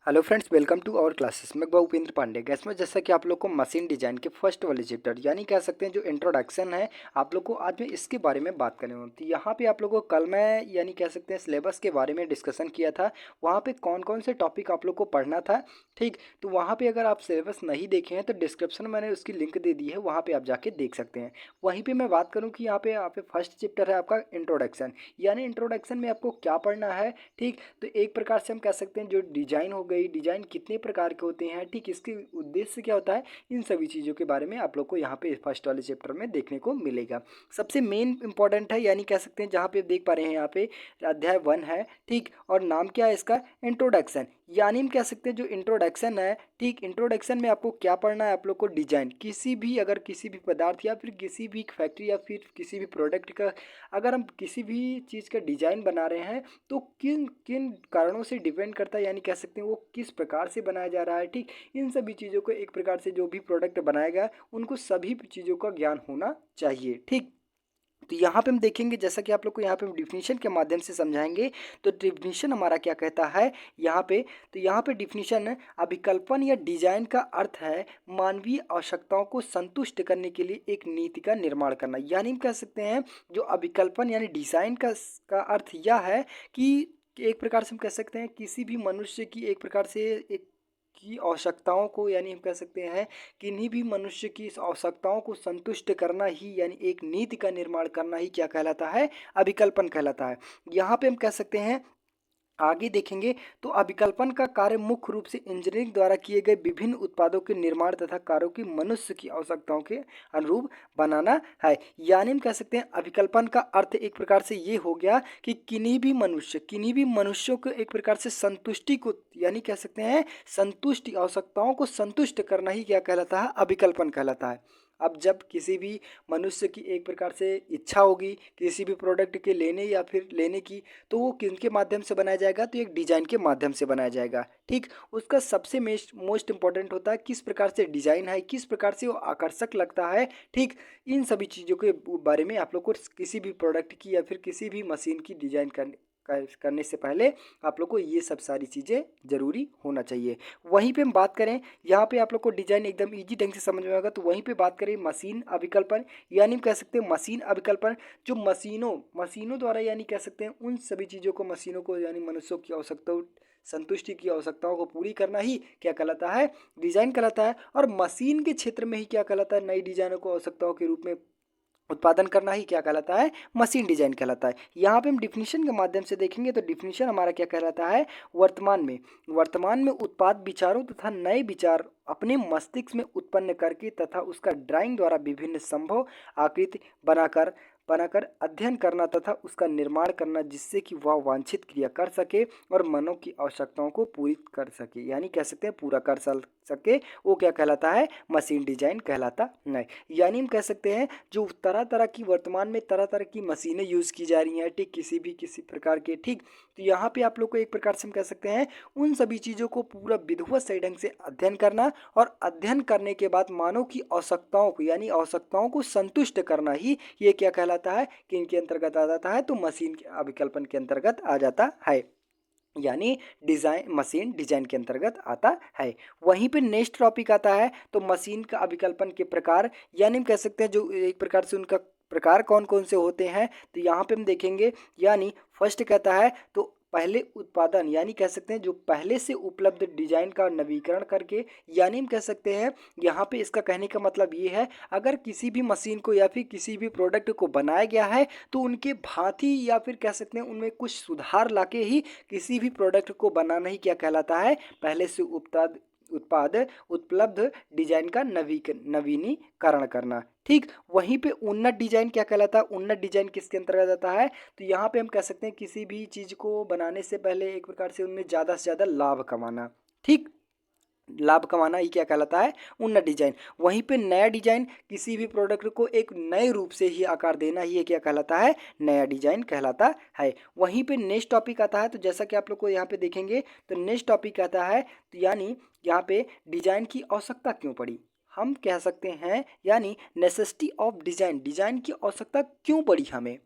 Hello friends, welcome to our classes. मैं Bhupendra Pandey. Gas में जैसा कि आप लोग को मशीन डिजाइन के फर्स्ट वाले चैप्टर यानी कह सकते हैं जो इंट्रोडक्शन है, आप लोग को आज मैं इसके बारे में बात करनी होती है। यहाँ पे आप लोगों को कल मैं यानी कह सकते हैं सिलेबस के बारे में डिस्कशन किया था। वहाँ पे कौन कौन से टॉपिक आप लोग को पढ़ना था, ठीक। तो वहाँ पे अगर आप सिलेबस नहीं देखे हैं तो डिस्क्रिप्शन में मैंने उसकी लिंक दे दी है, वहाँ पे आप जाके देख सकते हैं। वहीं पे मैं बात करूँ कि यहाँ पे फर्स्ट चैप्टर है आपका इंट्रोडक्शन। यानी इंट्रोडक्शन में आपको क्या पढ़ना है, ठीक। तो एक प्रकार से हम कह सकते हैं जो डिजाइन हो गई, डिजाइन कितने प्रकार के होते हैं, ठीक, इसके उद्देश्य क्या होता है, इन सभी चीज़ों के बारे में आप लोग को यहाँ पे फर्स्ट वाले चैप्टर में देखने को मिलेगा। सबसे मेन इंपॉर्टेंट है, यानी कह सकते हैं जहाँ पे देख पा रहे हैं यहाँ पे अध्याय 1 है, ठीक। और नाम क्या है इसका, इंट्रोडक्शन। यानी हम कह सकते हैं जो इंट्रोडक्शन है, ठीक, इंट्रोडक्शन में आपको क्या पढ़ना है, आप लोग को डिजाइन किसी भी, अगर किसी भी पदार्थ या फिर किसी भी फैक्ट्री या फिर किसी भी प्रोडक्ट का अगर हम किसी भी चीज़ का डिजाइन बना रहे हैं तो किन किन कारणों से डिपेंड करता है, यानी कह सकते हैं वो किस प्रकार से बनाया जा रहा है, ठीक। इन सभी चीज़ों को एक प्रकार से जो भी प्रोडक्ट बनाया गया उनको सभी चीज़ों का ज्ञान होना चाहिए, ठीक। तो यहाँ पे हम देखेंगे, जैसा कि आप लोग को यहाँ पे हम डिफिनीशन के माध्यम से समझाएंगे। तो डिफिनीशन हमारा क्या कहता है यहाँ पे, तो यहाँ पे डिफिनीशन अभिकल्पन या डिजाइन का अर्थ है मानवीय आवश्यकताओं को संतुष्ट करने के लिए एक नीति का निर्माण करना। यानी हम कह सकते हैं जो अभिकल्पन यानी डिजाइन का अर्थ यह है कि एक प्रकार से हम कह सकते हैं किसी भी मनुष्य की एक प्रकार से एक की आवश्यकताओं को, यानी हम कह सकते हैं किन्हीं भी मनुष्य की इस आवश्यकताओं को संतुष्ट करना ही, यानी एक नीति का निर्माण करना ही क्या कहलाता है, अभिकल्पन कहलाता है। यहाँ पे हम कह सकते हैं आगे देखेंगे तो अभिकल्पन का कार्य मुख्य रूप से इंजीनियरिंग द्वारा किए गए विभिन्न उत्पादों के निर्माण तथा कार्यों की मनुष्य की आवश्यकताओं के अनुरूप बनाना है। यानी हम कह सकते हैं अभिकल्पन का अर्थ एक प्रकार से ये हो गया कि किन्हीं भी मनुष्यों को एक प्रकार से संतुष्टि को, यानी कह सकते हैं संतुष्टि, आवश्यकताओं को संतुष्ट करना ही क्या कहलाता है, अभिकल्पन कहलाता है। अब जब किसी भी मनुष्य की एक प्रकार से इच्छा होगी किसी भी प्रोडक्ट के लेने या फिर लेने की, तो वो किनके माध्यम से बनाया जाएगा, तो एक डिजाइन के माध्यम से बनाया जाएगा, ठीक। उसका सबसे मोस्ट इंपॉर्टेंट होता है किस प्रकार से डिजाइन है, किस प्रकार से वो आकर्षक लगता है, ठीक। इन सभी चीज़ों के बारे में आप लोग को किसी भी प्रोडक्ट की या फिर किसी भी मशीन की डिजाइन करने से पहले आप लोग को ये सब सारी चीज़ें ज़रूरी होना चाहिए। वहीं पे हम बात करें, यहाँ पे आप लोग को डिजाइन एकदम इजी ढंग से समझ में आएगा। तो वहीं पे बात करें मशीन अभिकल्पन, यानी हम कह सकते हैं मशीन अभिकल्पन जो मशीनों द्वारा, यानी कह सकते हैं उन सभी चीज़ों को, मशीनों को, यानी मनुष्यों की आवश्यकताओं, संतुष्टि की आवश्यकताओं को पूरी करना ही क्या कहलाता है, डिजाइन कहलाता है। और मशीन के क्षेत्र में ही क्या कहलाता है, नई डिजाइनों को आवश्यकताओं के रूप में उत्पादन करना ही क्या कहलाता है, मशीन डिजाइन कहलाता है। यहाँ पे हम डिफिनीशन के माध्यम से देखेंगे तो डिफिनीशन हमारा क्या कहलाता है, वर्तमान में उत्पाद विचारों तथा नए विचार अपने मस्तिष्क में उत्पन्न करके तथा उसका ड्राइंग द्वारा विभिन्न संभव आकृति बनाकर अध्ययन करना तथा उसका निर्माण करना जिससे कि वह वांछित क्रिया कर सके और मनो की आवश्यकताओं को पूरी कर सके, यानी कह सकते हैं पूरा कर सके, वो क्या कहलाता है, मशीन डिजाइन कहलाता है। यानी हम कह सकते हैं जो तरह तरह की वर्तमान में तरह तरह की मशीनें यूज़ की जा रही हैं, ठीक, किसी प्रकार के, ठीक। तो यहाँ पे आप लोग को एक प्रकार से हम कह सकते हैं उन सभी चीज़ों को पूरा विधिवत सही ढंग से अध्ययन करना और अध्ययन करने के बाद मानव की आवश्यकताओं को, यानी आवश्यकताओं को संतुष्ट करना ही ये क्या कहलाता है, कि इनके अंतर्गत आ जाता है, तो मशीन के अभिकल्पन के अंतर्गत आ जाता है, यानी मशीन डिजाइन के अंतर्गत आता है। वहीं पे नेक्स्ट टॉपिक आता है तो मशीन का अभिकल्पन के प्रकार, यानी हम कह सकते हैं जो एक प्रकार से उनका प्रकार कौन कौन से होते हैं, तो यहाँ पे हम देखेंगे। यानी फर्स्ट कहता है तो पहले उत्पादन, यानी कह सकते हैं जो पहले से उपलब्ध डिजाइन का नवीकरण करके, यानी हम कह सकते हैं यहाँ पे इसका कहने का मतलब ये है अगर किसी भी मशीन को या फिर किसी भी प्रोडक्ट को बनाया गया है तो उनके भांति या फिर कह सकते हैं उनमें कुछ सुधार लाके ही किसी भी प्रोडक्ट को बनाना ही क्या कहलाता है, पहले से उत्पाद उपलब्ध डिजाइन का नवीनीकरण करना, ठीक। वहीं पे उन्नत डिजाइन क्या कहलाता है, उन्नत डिजाइन किसके अंतर्गत आता है, तो यहाँ पे हम कह सकते हैं किसी भी चीज को बनाने से पहले एक प्रकार से उनमें ज़्यादा से ज़्यादा लाभ कमाना, ठीक। लाभ कमाना ही क्या कहलाता है, उन्नत डिजाइन। वहीं पे नया डिजाइन किसी भी प्रोडक्ट को एक नए रूप से ही आकार देना ही ये क्या कहलाता है, नया डिजाइन कहलाता है। वहीं पे नेक्स्ट टॉपिक आता है तो जैसा कि आप लोग को यहाँ पे देखेंगे तो नेक्स्ट टॉपिक आता है, तो यानी यहाँ पे डिजाइन की आवश्यकता क्यों पड़ी, हम कह सकते हैं यानी नेसेसिटी ऑफ डिजाइन, डिजाइन की आवश्यकता क्यों पड़ी हमें,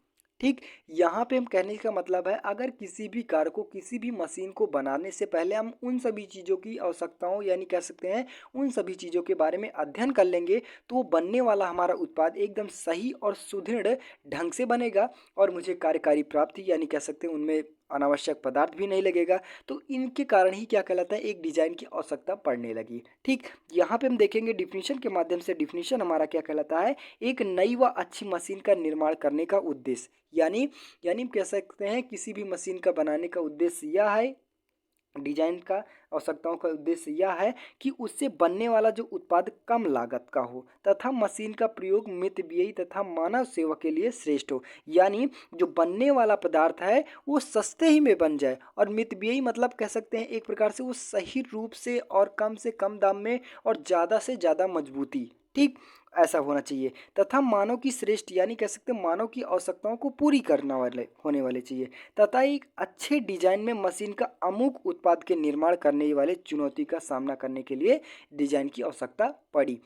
ठीक, यहाँ पे हम कहने का मतलब है अगर किसी भी कार को किसी भी मशीन को बनाने से पहले हम उन सभी चीज़ों की आवश्यकताओं यानी कह सकते हैं उन सभी चीज़ों के बारे में अध्ययन कर लेंगे तो वो बनने वाला हमारा उत्पाद एकदम सही और सुदृढ़ ढंग से बनेगा और मुझे कार्यकारी प्राप्ति यानी कह सकते हैं उनमें अनावश्यक पदार्थ भी नहीं लगेगा। तो इनके कारण ही क्या कहलाता है एक डिजाइन की आवश्यकता पड़ने लगी। ठीक, यहाँ पे हम देखेंगे डिफिनीशन के माध्यम से। डिफिनीशन हमारा क्या कहलाता है, एक नई व अच्छी मशीन का निर्माण करने का उद्देश्य। यानी हम कह सकते हैं किसी भी मशीन का बनाने का उद्देश्य यह है, डिजाइन का आवश्यकताओं का उद्देश्य यह है कि उससे बनने वाला जो उत्पाद कम लागत का हो तथा मशीन का प्रयोग मितव्ययी तथा मानव सेवा के लिए श्रेष्ठ हो। यानी जो बनने वाला पदार्थ है वो सस्ते ही में बन जाए और मितव्ययी मतलब कह सकते हैं एक प्रकार से वो सही रूप से कम दाम में और ज़्यादा से ज़्यादा मजबूती, ठीक, ऐसा होना चाहिए। तथा मानव की श्रेष्ठ यानी कह सकते हैं मानव की आवश्यकताओं को पूरी करने वाले होने वाले चाहिए। तथा एक अच्छे डिजाइन में मशीन का अमुक उत्पाद के निर्माण करने वाले चुनौती का सामना करने के लिए डिजाइन की आवश्यकता पड़ी।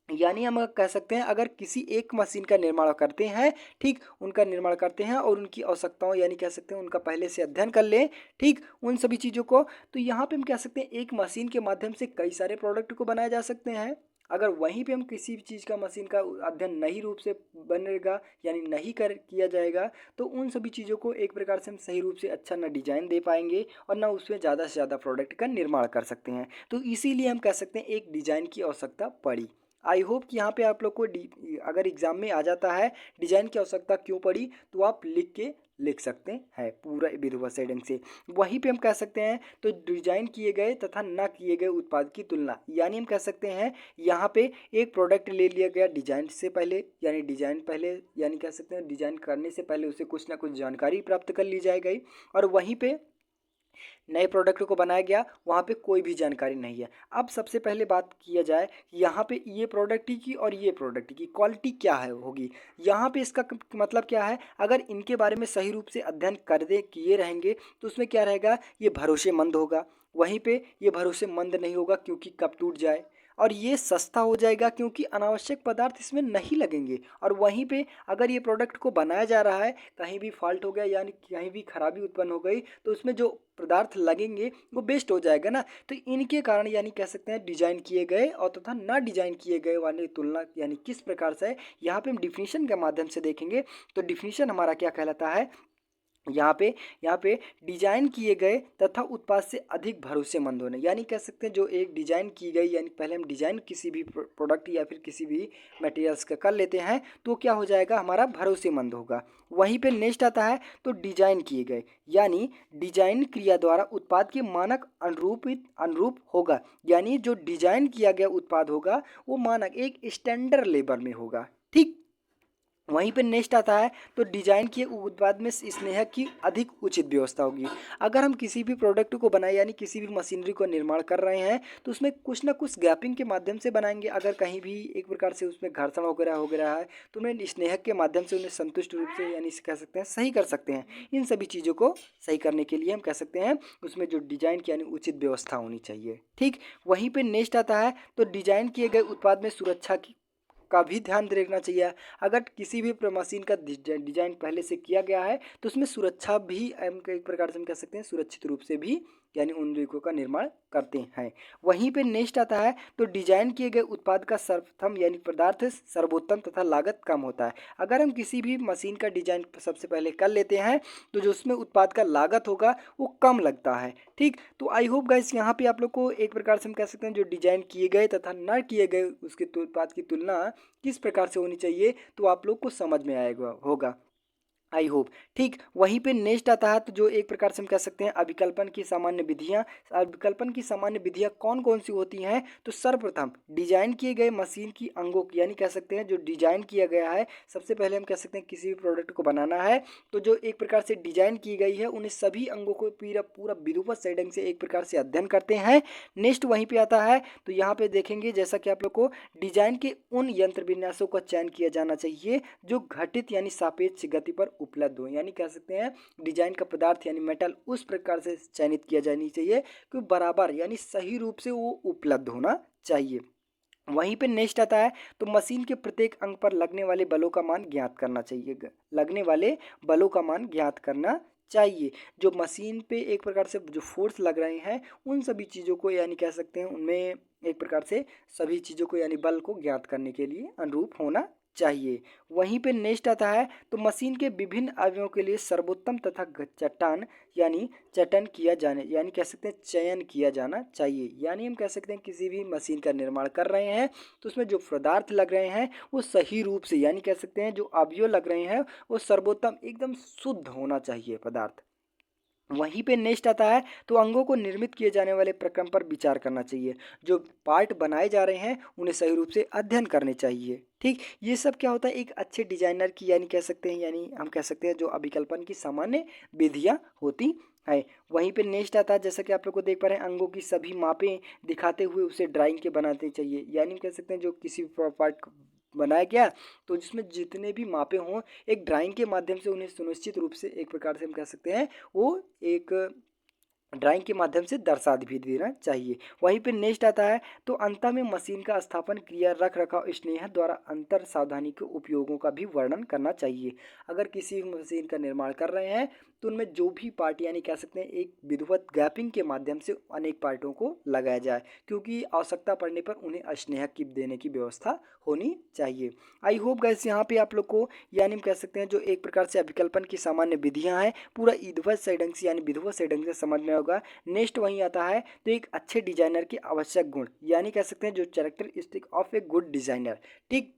यानी हम कह सकते हैं अगर किसी एक मशीन का निर्माण करते हैं, ठीक, उनका निर्माण करते हैं और उनकी आवश्यकताओं यानी कह सकते हैं उनका पहले से अध्ययन कर लें, ठीक, उन सभी चीज़ों को, तो यहाँ पे हम कह सकते हैं एक मशीन के माध्यम से कई सारे प्रोडक्ट को बनाए जा सकते हैं। अगर वहीं पे हम किसी भी चीज़ का मशीन का अध्ययन नहीं रूप से बनेगा यानी नहीं कर किया जाएगा तो उन सभी चीज़ों को एक प्रकार से हम सही रूप से अच्छा ना डिजाइन दे पाएंगे और ना उसमें ज़्यादा से ज़्यादा प्रोडक्ट का निर्माण कर सकते हैं। तो इसीलिए हम कह सकते हैं एक डिजाइन की आवश्यकता पड़ी। आई होप कि यहाँ पे आप लोग को अगर एग्जाम में आ जाता है डिजाइन की आवश्यकता क्यों पड़ी तो आप लिख सकते हैं पूरा विधिवत ढंग से। वहीं पे हम कह सकते हैं तो डिजाइन किए गए तथा ना किए गए उत्पाद की तुलना, यानी हम कह सकते हैं यहाँ पे एक प्रोडक्ट ले लिया गया डिजाइन से पहले यानी डिजाइन पहले यानी कह सकते हैं डिजाइन करने से पहले उसे कुछ ना कुछ जानकारी प्राप्त कर ली जाए गई और वहीं पे नए प्रोडक्ट को बनाया गया, वहाँ पे कोई भी जानकारी नहीं है। अब सबसे पहले बात किया जाए यहाँ पे ये प्रोडक्ट की और ये प्रोडक्ट की क्वालिटी क्या है होगी। यहाँ पे इसका मतलब क्या है, अगर इनके बारे में सही रूप से अध्ययन कर दे किए रहेंगे तो उसमें क्या रहेगा, ये भरोसेमंद होगा। वहीं पे ये भरोसेमंद नहीं होगा क्योंकि कब टूट जाए, और ये सस्ता हो जाएगा क्योंकि अनावश्यक पदार्थ इसमें नहीं लगेंगे। और वहीं पे अगर ये प्रोडक्ट को बनाया जा रहा है कहीं भी फॉल्ट हो गया यानी कहीं भी खराबी उत्पन्न हो गई तो उसमें जो पदार्थ लगेंगे वो वेस्ट हो जाएगा ना। तो इनके कारण यानी कह सकते हैं डिजाइन किए गए और तथा ना डिजाइन किए गए वाले तुलना यानी किस प्रकार से है, यहाँ पे हम डिफिनीशन के माध्यम से देखेंगे। तो डिफिनीशन हमारा क्या कहलाता है, यहाँ पे डिजाइन किए गए तथा उत्पाद से अधिक भरोसेमंद होने, यानी कह सकते हैं जो एक डिजाइन की गई यानी पहले हम डिजाइन किसी भी प्रोडक्ट या फिर किसी भी मटेरियल्स का कर लेते हैं तो क्या हो जाएगा हमारा भरोसेमंद होगा। वहीं पे नेक्स्ट आता है तो डिजाइन किए गए यानी डिजाइन क्रिया द्वारा उत्पाद के मानक अनुरूप होगा, यानी जो डिजाइन किया गया उत्पाद होगा वो मानक एक स्टैंडर्ड लेवल में होगा। ठीक, वहीं पे नेक्स्ट आता है तो डिजाइन किए उत्पाद में स्नेह की अधिक उचित व्यवस्था होगी। अगर हम किसी भी प्रोडक्ट को बनाए यानी किसी भी मशीनरी को निर्माण कर रहे हैं तो उसमें कुछ ना कुछ गैपिंग के माध्यम से बनाएंगे। अगर कहीं भी एक प्रकार से उसमें घर्षण वगैरह हो गया है तो उन्हें स्नेह के माध्यम से उन्हें संतुष्ट रूप से यानी कह सकते हैं सही कर सकते हैं। इन सभी चीज़ों को सही करने के लिए हम कह सकते हैं उसमें जो डिजाइन की यानी उचित व्यवस्था होनी चाहिए। ठीक, वहीं पर नेक्स्ट आता है तो डिजाइन किए गए उत्पाद में सुरक्षा की का भी ध्यान रखना चाहिए। अगर किसी भी मशीन का डिजाइन पहले से किया गया है तो उसमें सुरक्षा भी हम एक प्रकार से हम कह सकते हैं सुरक्षित रूप से भी यानी उन युगों का निर्माण करते हैं। वहीं पे नेक्स्ट आता है तो डिजाइन किए गए उत्पाद का सर्वप्रथम यानी पदार्थ सर्वोत्तम तथा लागत कम होता है। अगर हम किसी भी मशीन का डिजाइन सबसे पहले कर लेते हैं तो जो उसमें उत्पाद का लागत होगा वो कम लगता है। ठीक, तो आई होप गाइस यहाँ पे आप लोग को एक प्रकार से हम कह सकते हैं जो डिजाइन किए गए तथा न किए गए उसके उत्पाद की तुलना किस प्रकार से होनी चाहिए तो आप लोग को समझ में आएगा होगा, आई होप। ठीक, वहीं पे नेक्स्ट आता है तो जो एक प्रकार से हम कह सकते हैं अभिकल्पन की सामान्य विधियां। अभिकल्पन की सामान्य विधियां कौन कौन सी होती हैं, तो सर्वप्रथम डिजाइन किए गए मशीन की अंगों की यानी कह सकते हैं जो डिजाइन किया गया है। सबसे पहले हम कह सकते हैं किसी भी प्रोडक्ट को बनाना है तो जो एक प्रकार से डिजाइन की गई है उन्हें सभी अंगों को पूरा पूरा विधिवत से ढंग से एक प्रकार से अध्ययन करते हैं। नेक्स्ट वहीं पे आता है तो यहाँ पे देखेंगे जैसा कि आप लोग को डिजाइन के उन यंत्र विन्यासों का चयन किया जाना चाहिए जो घटित यानी सापेक्ष गति पर उपलब्ध हो, यानी कह सकते हैं डिजाइन का पदार्थ यानी मेटल उस प्रकार से चयनित किया जानी चाहिए कि बराबर यानी सही रूप से वो उपलब्ध होना चाहिए। वहीं पे नेक्स्ट आता है तो मशीन के प्रत्येक अंग पर लगने वाले बलों का मान ज्ञात करना चाहिए। लगने वाले बलों का मान ज्ञात करना चाहिए। जो मशीन पे एक प्रकार से जो फोर्स लग रहे हैं उन सभी चीज़ों को यानी कह सकते हैं उनमें एक प्रकार से सभी चीज़ों को यानी बल को ज्ञात करने के लिए अनुरूप होना चाहिए। वहीं पे नेक्स्ट आता है तो मशीन के विभिन्न अवयवों के लिए सर्वोत्तम तथा चट्टान यानी चयन किया जाने यानी कह सकते हैं चयन किया जाना चाहिए। यानी हम कह सकते हैं किसी भी मशीन का निर्माण कर रहे हैं तो उसमें जो पदार्थ लग रहे हैं वो सही रूप से यानी कह सकते हैं जो अवयव लग रहे हैं वो सर्वोत्तम एकदम शुद्ध होना चाहिए पदार्थ। वहीं पे नेक्स्ट आता है तो अंगों को निर्मित किए जाने वाले प्रक्रम पर विचार करना चाहिए। जो पार्ट बनाए जा रहे हैं उन्हें सही रूप से अध्ययन करने चाहिए। ठीक, ये सब क्या होता है एक अच्छे डिजाइनर की यानी कह सकते हैं यानी हम कह सकते हैं जो अभिकल्पन की सामान्य विधियाँ होती है। वहीं पे नेक्स्ट आता है जैसा कि आप लोग को देख पा रहे हैं अंगों की सभी मापें दिखाते हुए उसे ड्राइंग के बनाते चाहिए। यानी कह सकते हैं जो किसी पार्ट बनाया गया तो जिसमें जितने भी मापे हों एक ड्राइंग के माध्यम से उन्हें सुनिश्चित रूप से एक प्रकार से हम कह सकते हैं वो एक ड्राइंग के माध्यम से दर्शा भी देना चाहिए। वहीं पे नेक्स्ट आता है तो अंत में मशीन का स्थापन क्रिया रख रखाव स्नेह द्वारा अंतर सावधानी के उपयोगों का भी वर्णन करना चाहिए। अगर किसी मशीन का निर्माण कर रहे हैं तो उनमें जो भी पार्ट यानी कह सकते हैं एक विधिवत गैपिंग के माध्यम से अनेक पार्टों को लगाया जाए क्योंकि आवश्यकता पड़ने पर उन्हें स्नेह की देने की व्यवस्था होनी चाहिए। आई होप गाइस यहाँ पे आप लोग को यानी हम कह सकते हैं जो एक प्रकार से अभिकल्पन की सामान्य विधियाँ हैं पूरा ईदवत से ढंग से यानी विधिवत से ढंग से समझ में होगा। नेक्स्ट वहीं आता है तो एक अच्छे डिजाइनर के आवश्यक गुण यानी कह सकते हैं जो characteristic of a good designer. ठीक,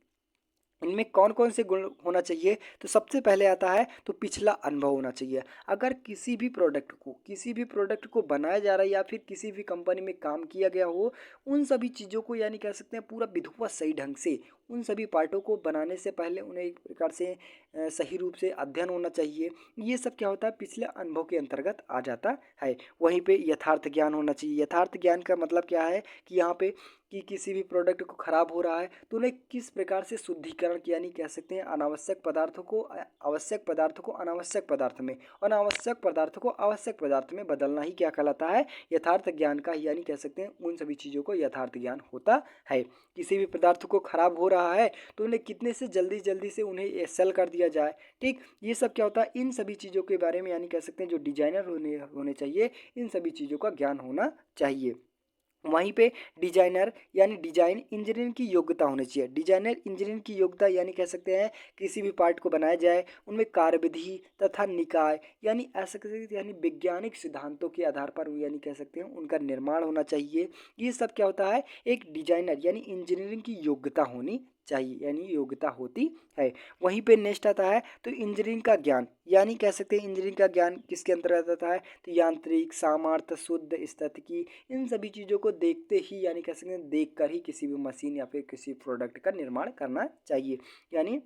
इनमें कौन कौन से गुण होना चाहिए तो सबसे पहले आता है तो पिछला अनुभव होना चाहिए। अगर किसी भी प्रोडक्ट को बनाया जा रहा है या फिर किसी भी कंपनी में काम किया गया हो उन सभी चीज़ों को यानी कह सकते हैं पूरा विधिवत सही ढंग से उन सभी पार्टों को बनाने से पहले उन्हें एक प्रकार से सही रूप से अध्ययन होना चाहिए। ये सब क्या होता है पिछले अनुभव के अंतर्गत आ जाता है। वहीं पे यथार्थ ज्ञान होना चाहिए। यथार्थ ज्ञान का मतलब क्या है कि यहाँ पे कि किसी भी प्रोडक्ट को ख़राब हो रहा है तो उन्हें किस प्रकार से शुद्धिकरण किया यानी कह सकते हैं अनावश्यक पदार्थों को आवश्यक पदार्थों को अनावश्यक पदार्थ में अनावश्यक पदार्थों को आवश्यक पदार्थ में बदलना ही क्या कहलाता है यथार्थ ज्ञान का यानी कह सकते हैं उन सभी चीज़ों को यथार्थ ज्ञान होता है। किसी भी पदार्थ को खराब हो रहा है तो उन्हें कितने से जल्दी से उन्हें सेल कर दिया जाए। ठीक, ये सब क्या होता है इन सभी चीज़ों के बारे में यानी कह सकते हैं जो डिजाइनर होने चाहिए इन सभी चीज़ों का ज्ञान होना चाहिए। वहीं पे डिजाइनर यानी डिजाइन इंजीनियरिंग की योग्यता होनी चाहिए। डिजाइनर इंजीनियरिंग की योग्यता यानी कह सकते हैं किसी भी पार्ट को बनाया जाए उनमें कार्यविधि तथा निकाय यानी ऐसा कह सकते यानी वैज्ञानिक सिद्धांतों के आधार पर यानी कह सकते हैं उनका निर्माण होना चाहिए। ये सब क्या होता है एक डिजाइनर यानी इंजीनियरिंग की योग्यता होनी चाहिए यानी योग्यता होती है। वहीं पे नेक्स्ट आता है तो इंजीनियरिंग का ज्ञान यानी कह सकते हैं इंजीनियरिंग का ज्ञान किसके अंतर्गत आता है तो यांत्रिक सामर्थ्य शुद्ध स्थितिकी इन सभी चीज़ों को देखते ही यानी कह सकते हैं देख कर ही किसी भी मशीन या फिर किसी प्रोडक्ट का निर्माण करना चाहिए। यानी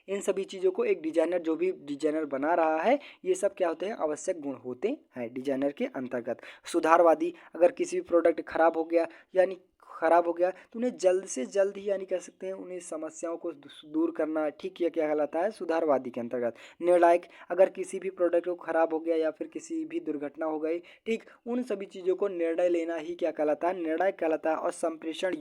इन सभी चीज़ों को एक डिजाइनर जो भी डिजाइनर बना रहा है ये सब क्या होते हैं आवश्यक गुण होते हैं डिजाइनर के अंतर्गत। सुधारवादी अगर किसी भी प्रोडक्ट खराब हो गया यानी खराब हो गया तो उन्हें जल्द से जल्द ही यानी कह सकते हैं उन्हें समस्याओं को दूर करना ठीक किया क्या कहलाता है सुधारवादी के अंतर्गत। निर्णायक अगर किसी भी प्रोडक्ट को खराब हो गया या फिर किसी भी दुर्घटना हो गई ठीक उन सभी चीज़ों को निर्णय लेना ही क्या कहलाता है निर्णायक कहलाता है। और संप्रेषण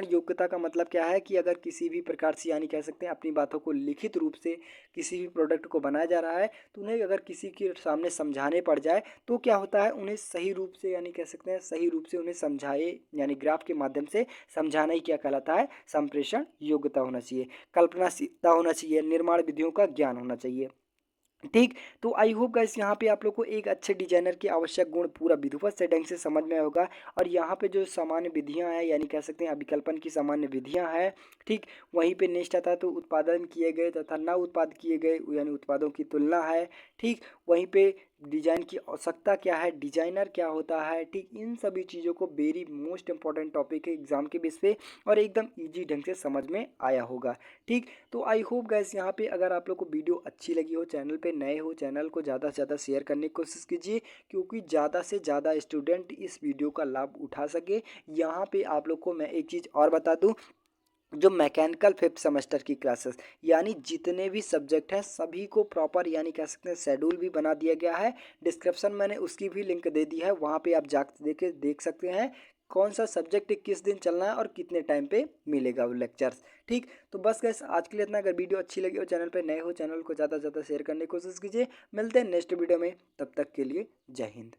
योग्यता का मतलब क्या है कि अगर किसी भी प्रकार से यानी कह सकते हैं अपनी बातों को लिखित रूप से किसी भी प्रोडक्ट को बनाया जा रहा है तो उन्हें अगर किसी के सामने समझाने पड़ जाए तो क्या होता है उन्हें सही रूप से यानी कह सकते हैं सही रूप से उन्हें समझाए यानी ग्राफ के माध्यम से समझाना ही क्या कहलाता है संप्रेषण योग्यता होना चाहिए। कल्पनाशीलता होना चाहिए। निर्माण विधियों का ज्ञान होना चाहिए। ठीक, तो आई होप गाइस यहाँ पे आप लोग को एक अच्छे डिजाइनर के आवश्यक गुण पूरा विधिवत से ढंग से समझ में होगा। और यहाँ पे जो सामान्य विधियाँ हैं यानी कह सकते हैं अभिकल्पन की सामान्य विधियाँ हैं ठीक। वहीं पे नेक्स्ट आता है तो उत्पादन किए गए तथा न उत्पाद किए गए यानी उत्पादों की तुलना है ठीक। वहीं पे डिजाइन की आवश्यकता क्या है डिजाइनर क्या होता है ठीक। इन सभी चीज़ों को वेरी मोस्ट इंपॉर्टेंट टॉपिक है एग्जाम के बेस पे और एकदम ईजी ढंग से समझ में आया होगा ठीक। तो आई होप गैस यहाँ पे अगर आप लोग को वीडियो अच्छी लगी हो चैनल पे नए हो चैनल को ज़्यादा से ज़्यादा शेयर करने की कोशिश कीजिए क्योंकि ज़्यादा से ज़्यादा स्टूडेंट इस वीडियो का लाभ उठा सके। यहाँ पे आप लोग को मैं एक चीज़ और बता दूँ जो मैकेनिकल फिफ्थ सेमेस्टर की क्लासेस यानी जितने भी सब्जेक्ट हैं सभी को प्रॉपर यानी कह सकते हैं शेड्यूल भी बना दिया गया है। डिस्क्रिप्शन मैंने उसकी भी लिंक दे दी है वहाँ पे आप जाकर देख सकते हैं कौन सा सब्जेक्ट किस दिन चलना है और कितने टाइम पे मिलेगा वो लेक्चर्स। ठीक, तो बस गैस आज के लिए इतना। अगर वीडियो अच्छी लगी हो, चैनल पे नए हो, चैनल को ज़्यादा से ज़्यादा शेयर करने की कोशिश कीजिए। मिलते हैं नेक्स्ट वीडियो में, तब तक के लिए जय हिंद।